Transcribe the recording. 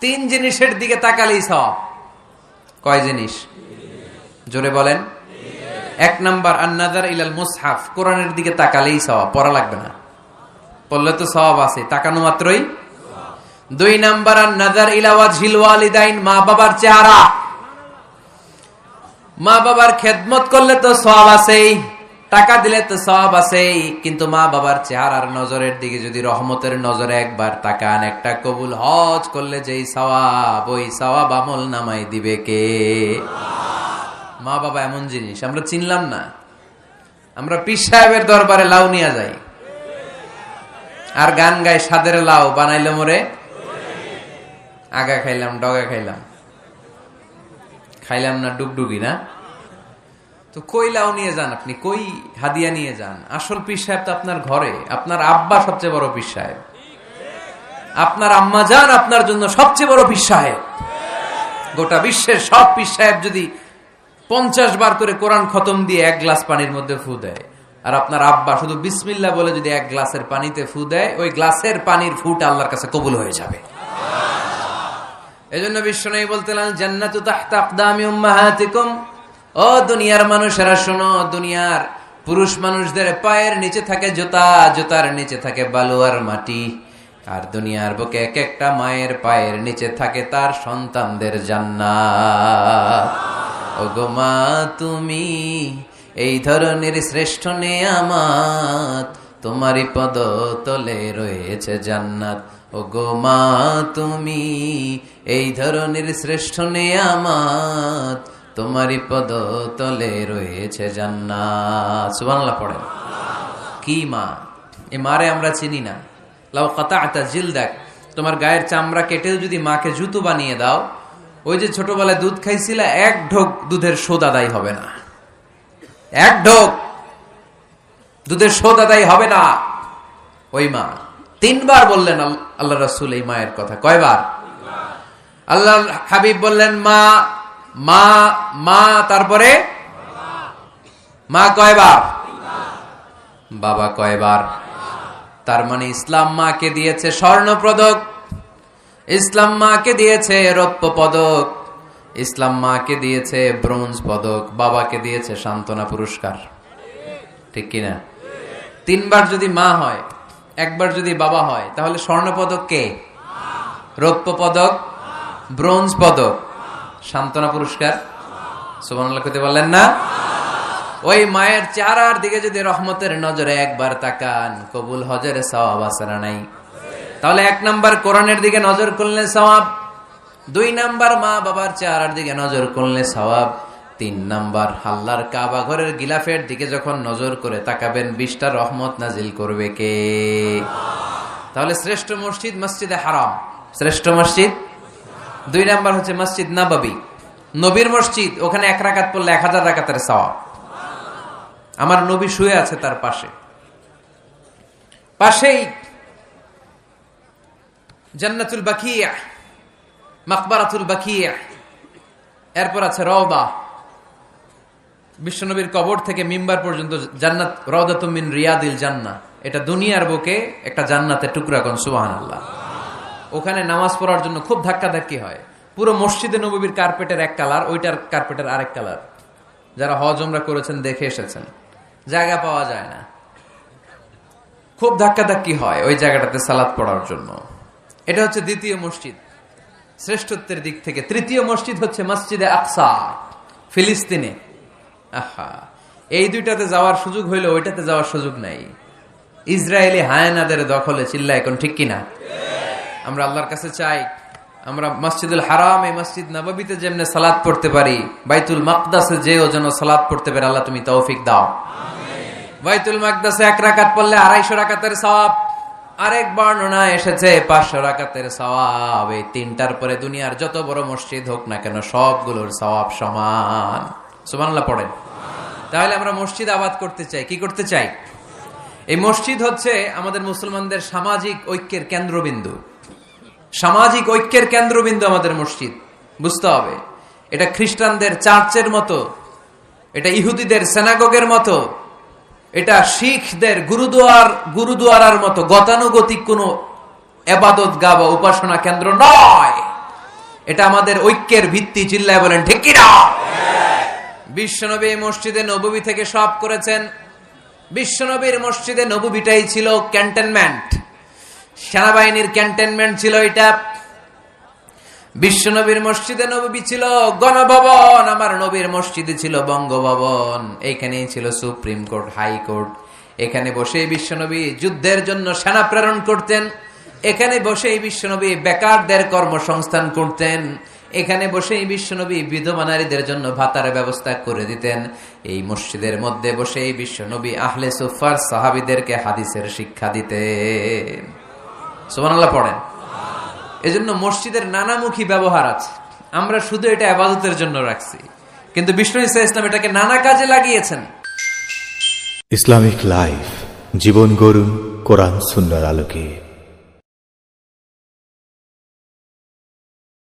তিন জিনিসের দিকে তাকালেই সওয়াব। কয় জিনিস? জোরে বলেন। এক নাম্বার আন-নাযার ইলাল মুসহাফ, কোরআনের দিকে তাকালেই সওয়াব, পড়া লাগবে না, পড়লে তো সওয়াব আছে, তাকানো মাত্রই। দুই নাম্বার আন-নাযার ইলা ওয়াজহিল ওয়ালিদাইন, মা বাবার চেহারা, মা বাবার খেদমত করলে তো সওয়াব আছেই, টাকা দিলে তো সওয়াব আছেই, কিন্তু মা বাবার চেহারার নজরের দিকে যদি রহমতের নজরে একবার তাকান, একটা কবুল হজ করলে যেই সওয়াব, ওই সওয়াব আমল নামাই দিবে কে? মা বাবা এমন জিনিস আমরা চিনলাম না। আমরা পীর সাহেবের দরবারে লাউ নিয়ে যাই আর গান গাই, সাদের লাউ বানাইলে মোরে, আগা খাইলাম ডগা খাইলাম, খাইলাম না ডুগডুগি না। তো কই লাউ নিয়ে যান আপনি, কই হাদিয়া নিয়ে যান? আসল পীর সাহেব তো আপনার ঘরে। আপনার আব্বা সবচেয়ে বড় পীর সাহেব, আপনার আম্মা জান আপনার জন্য সবচেয়ে বড় পীর সাহেব। গোটা বিশ্বের সব পীর সাহেব যদি 50 বার করে কোরআন খতম দিয়ে এক গ্লাস পানির মধ্যে ফু দেয়, আর আপনার আব্বা শুধু বিসমিল্লাহ বলে যদি এক গ্লাসের পানিতে ফু দেয়, ওই গ্লাসের পানির ফুটা আল্লাহর কাছে কবুল হয়ে যাবে। এজন্য বিশ্বনবী বলতেন, জান্নাতু তাহতা আকদামি উম্মাহাতিকুম। ও দুনিয়ার মানুষেরা শোনো, দুনিয়ার পুরুষ মানুষদের পায়ের নিচে থাকে জুতা, জুতার নিচে থাকে বালু আর মাটি, আর দুনিয়ার বুকে এক একটা মায়ের পায়ের নিচে থাকে তার সন্তানদের জান্নাত। ওগো মা তুমি এই ধরনের শ্রেষ্ঠ নেয়ামত, তোমারই পদ তলে রয়েছে জান্নাত। ওগো মা তুমি এই ধরনের শ্রেষ্ঠ নেয়ামত, তোমারই পদ তলে রয়েছে জান্নাত। সুবহানাল্লাহ পড়েন। কি মা? এই মারে আমরা চিনি না। লাউ কাতা'তা জিলদাক, তোমার গায়ের চামড়া কেটেও যদি মাকে জুতো বানিয়ে দাও, ওই যে ছোটবেলায় দুধ খাইছিলা, এক ঢোক দুধের শোধ আদায় হবে না, এক ঢোক দুধের শোধ আদায় হবে না। ওই মা। 3 বার বললেন আল্লাহ রাসূল এই মায়ের কথা। কয়বার? আল্লাহ হাবিব বললেন মা মা মা, তারপরে মা কয়বার? বাবা কয়বার? তার মানে ইসলাম মাকে দিয়েছে স্বর্ণ পদক, ইসলাম মাকে দিয়েছে রৌপ্য পদক, ইসলাম মাকে দিয়েছে ব্রোঞ্জ পদক, বাবাকে দিয়েছে সান্ত্বনা পুরস্কার। ঠিক কিনা? 3 বার যদি মা হয়, একবার যদি বাবা হয়, তাহলে স্বর্ণ পদক কে? রৌপ্য পদক, ব্রোঞ্জ পদক, সান্ত্বনা পুরস্কার। সুবহানাল্লাহ কইতে বললেন না? ওই মায়ের চেহারার দিকে যদি রহমতের নজরে একবার তাকান, কবুল হজের সওয়াব আছে না নাই? তাহলে 1 নাম্বার কোরআনের দিকে নজর করলে সওয়াব, 2 নাম্বার মা বাবার চেহারার দিকে নজর করলে সওয়াব, 3 নাম্বার আল্লাহর কাবা ঘরের গিলাফের দিকে যখন নজর করে তাকাবেন, 20টা রহমত নাজিল করবে কে? তাহলে শ্রেষ্ঠ মসজিদ মসজিদে হারাম, শ্রেষ্ঠ মসজিদ। 2 নাম্বার হচ্ছে মসজিদ নববী, নবীর মসজিদ, ওখানে 1 রাকাত পড়লে 1000 রাকাতের সওয়াব। আমার নবী শুয়ে আছে তার পাশে, পাশেই জান্নাতুল বাকিয়া, মাকবারাতুল বাকিয়া, এরপর আছে রওদা। বিশ্বনবীর কবর থেকে মিম্বার পর্যন্ত জান্নাত, রওদাতুম মিন রিয়াদিল জান্নাহ। এটা দুনিয়ার বুকে একটা জান্নাতের টুকরা, কোন সুবহানাল্লাহ। ওখানে নামাজ পড়ার জন্য খুব ধাক্কাধাক্কি হয়। পুরো মসজিদে নববীর কার্পেটের এক কালার, ওইটার কার্পেটের আরেক কালার। যারা হজ উমরা করেছেন দেখে এসেছেন, জায়গা পাওয়া যায় না, খুব ধাক্কাধাক্কি হয় ওই জায়গাটাতে সালাত পড়ার জন্য। এটা হচ্ছে দ্বিতীয় মসজিদ শ্রেষ্ঠত্বের দিক থেকে। তৃতীয় মসজিদ হচ্ছে মসজিদে আকসা, ফিলিস্তিনে। আহা, এই দুইটাতে যাওয়ার সুযোগ হইলে ওইটাতে যাওয়ার সুযোগ নাই। ইসরায়েলি হায়ানাদের দখলে, চিল্লা এখন ঠিক কিনা? আমরা আল্লাহর কাছে চাই আমরা মসজিদুল হারাম, এই মসজিদ নববীতে যেমনে সালাত পড়তে পারি, বাইতুল মাকদাসে যেও যেন সালাত পড়তে পারে, আল্লাহ তুমি তৌফিক দাও। বাইতুল মাকদাসে 1 রাকাত পড়লে 250 রাকাতের সওয়াব, আরেক বর্ণনা এসেছে 500 রাকাতের সওয়াব। এই 3টার পরে দুনিয়ার যত বড় মসজিদ হোক না কেন, সবগুলোর সওয়াব সমান। সুবহানাল্লাহ পড়েন। তাহলে আমরা মসজিদ আবাদ করতে চাই। কি করতে চাই? এই মসজিদ হচ্ছে আমাদের মুসলমানদের সামাজিক ঐক্যের কেন্দ্রবিন্দু, সামাজিক ঐক্যের কেন্দ্রবিন্দু আমাদের মসজিদ। বুঝতে হবে, এটা খ্রিস্টানদের চার্চের মতো, এটা ইহুদিদের সিনাগগের মতো, এটা শিখদের গুরুদুয়ারার মতো গতানুগতিক কোনো ইবাদত গাহ বা উপাসনা কেন্দ্র নয়। এটা আমাদের ঐক্যের ভিত্তি। চিল্লায় বলেন ঠিক কিনা? বিশ্বনবী মসজিদে নববী থেকে সব করেছেন। বিশ্বনবীর মসজিদে নববীটাই ছিল ক্যান্টনমেন্ট, সেনাবাহিনীর ক্যান্টনমেন্ট ছিল এটা। বিশ্বনবীর মসজিদে নববী ছিল গণভবন, আমার নবীর মসজিদে ছিল বঙ্গভবন। এইখানেই ছিল সুপ্রিম কোর্ট, হাইকোর্ট। এখানে বসেই বিশ্বনবী যুদ্ধের জন্য সেনা প্রেরণ করতেন। এখানে বসেই বিশ্বনবী বেকারদের কর্মসংস্থান করতেন। এখানে বসেই বিশ্বনবী বিধবা নারীদের জন্য ভাতার ব্যবস্থা করে দিতেন। এই মসজিদের মধ্যে বসেই বিশ্বনবী আহলে সুফার সাহাবীদেরকে হাদিসের শিক্ষা দিতেন। সুবহানাল্লাহ পড়েন। এজন্য মসজিদের নানামুখী ব্যবহার আছে। আমরা শুধু এটা ইবাদতের জন্য রাখছি, কিন্তু বিষ্ণু ঈসা ইসলাম এটাকে নানা কাজে লাগিয়েছেন। ইসলামিক লাইফ, জীবন গড়ুন কোরআন সুন্নাহর আলোকে।